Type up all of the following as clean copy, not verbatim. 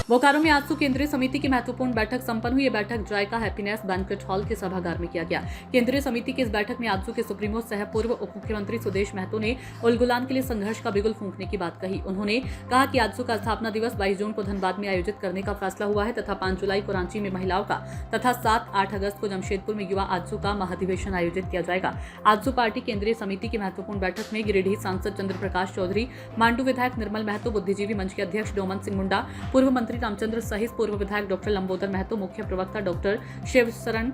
बोकारो में आजसू केंद्रीय समिति की महत्वपूर्ण बैठक संपन्न हुई। यह बैठक जायका हैप्पीनेस बैंक्वेट हॉल के सभागार में किया गया। केंद्रीय समिति की इस बैठक में आजसू के सुप्रीमो सह पूर्व उप मुख्यमंत्री सुदेश महतो ने उलगुलान के लिए संघर्ष का बिगुल फूंकने की बात कही। उन्होंने कहा कि आजसू का स्थापना दिवस 22 जून को धनबाद में आयोजित करने का फैसला हुआ है तथा 5 जुलाई को रांची में महिलाओं का तथा 7-8 अगस्त को जमशेदपुर में युवा आजसू का महाधिवेशन आयोजित किया जाएगा। आजसू पार्टी केंद्रीय समिति की महत्वपूर्ण बैठक में गिरिडीह सांसद चंद्र प्रकाश चौधरी, मांडू विधायक निर्मल महतो, बुद्धिजीवी मंच के अध्यक्ष डोमन सिंह मुंडा, पूर्व मंत्री रामचंद्र सहित पूर्व विधायक डॉक्टर लंबोदर महतो, मुख्य प्रवक्ता डॉक्टर शिवशरण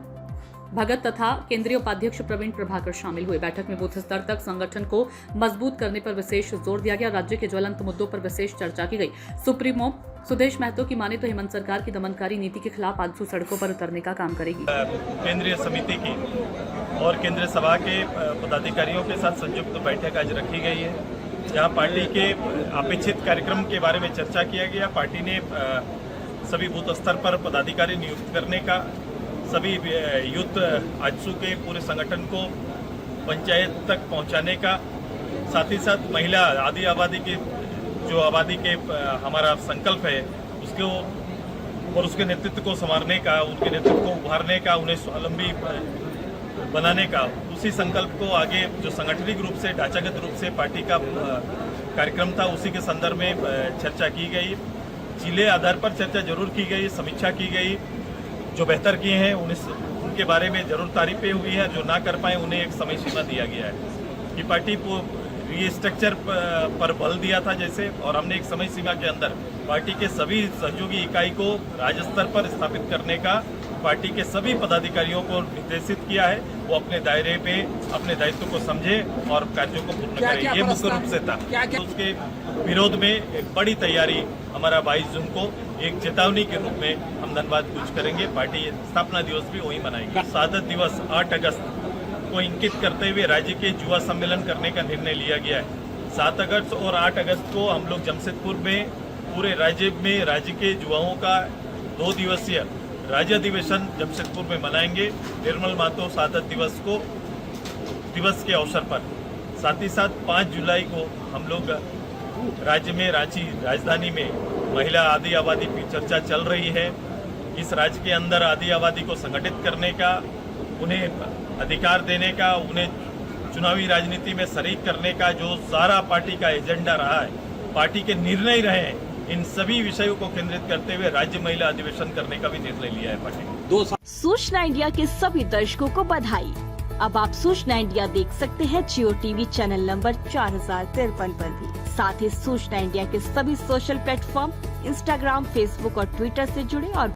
भगत तथा केंद्रीय उपाध्यक्ष प्रवीण प्रभाकर शामिल हुए। बैठक में बूथ स्तर तक संगठन को मजबूत करने पर विशेष जोर दिया गया। राज्य के ज्वलंत मुद्दों पर विशेष चर्चा की गई। सुप्रीमो सुदेश महतो की माने तो हेमंत सरकार की दमनकारी नीति के खिलाफ आजसू सड़कों पर उतरने का काम करेगी। केंद्रीय समिति की और केंद्रीय सभा के पदाधिकारियों के साथ संयुक्त बैठक आज रखी गई है, जहां पार्टी के अपेक्षित कार्यक्रम के बारे में चर्चा किया गया। पार्टी ने सभी बूथ स्तर पर पदाधिकारी नियुक्त करने का, सभी यूथ आजसू के पूरे संगठन को पंचायत तक पहुंचाने का, साथ ही साथ महिला आदि आबादी की जो आबादी के हमारा संकल्प है उसको और उसके नेतृत्व को संवारने का, उनके नेतृत्व को उभारने का, उन्हें स्वावलंबी बनाने का, उसी संकल्प को आगे जो सांगठनिक रूप से ढांचागत रूप से पार्टी का कार्यक्रम था उसी के संदर्भ में चर्चा की गई। जिले आधार पर चर्चा जरूर की गई, समीक्षा की गई। जो बेहतर किए हैं उनके बारे में जरूर तारीफें हुई है, जो ना कर पाए उन्हें एक समय सीमा दिया गया है कि पार्टी को रीस्ट्रक्चर पर बल दिया था जैसे, और हमने एक समय सीमा के अंदर पार्टी के सभी सहयोगी इकाई को राज्य स्तर पर स्थापित करने का पार्टी के सभी पदाधिकारियों को निर्देशित किया है। वो अपने दायरे पे अपने दायित्व को समझे और कार्यों को पूर्ण करें, ये मुख्य रूप से था। उसके विरोध में एक बड़ी तैयारी हमारा 22 जून को एक चेतावनी के रूप में हम धनबाद कूच करेंगे। पार्टी स्थापना दिवस भी वही मनाएगी। शहादत दिवस 8 अगस्त को इंकित करते हुए राज्य के युवा सम्मेलन करने का निर्णय लिया गया है। 7 अगस्त और 8 अगस्त को हम लोग जमशेदपुर में पूरे राज्य में राज्य के युवाओं का 2 दिवसीय राज्य अधिवेशन जमशेदपुर में मनाएंगे। निर्मल महतो शहादत दिवस के अवसर पर, साथ ही साथ 5 जुलाई को हम लोग राज्य में रांची राजधानी में महिला आदि आबादी की चर्चा चल रही है। इस राज्य के अंदर आदि आबादी को संगठित करने का, उन्हें अधिकार देने का, उन्हें चुनावी राजनीति में शरीक करने का जो सारा पार्टी का एजेंडा रहा है, पार्टी के निर्णय रहे हैं, इन सभी विषयों को केंद्रित करते हुए राज्य महिला अधिवेशन करने का भी निर्णय लिया है पार्टी। सूचना इंडिया के सभी दर्शकों को बधाई। अब आप सूचना इंडिया देख सकते हैं जियो टीवी चैनल नंबर 4053 पर भी। साथ ही सूचना इंडिया के सभी सोशल प्लेटफॉर्म इंस्टाग्राम, फेसबुक और ट्विटर से जुड़े और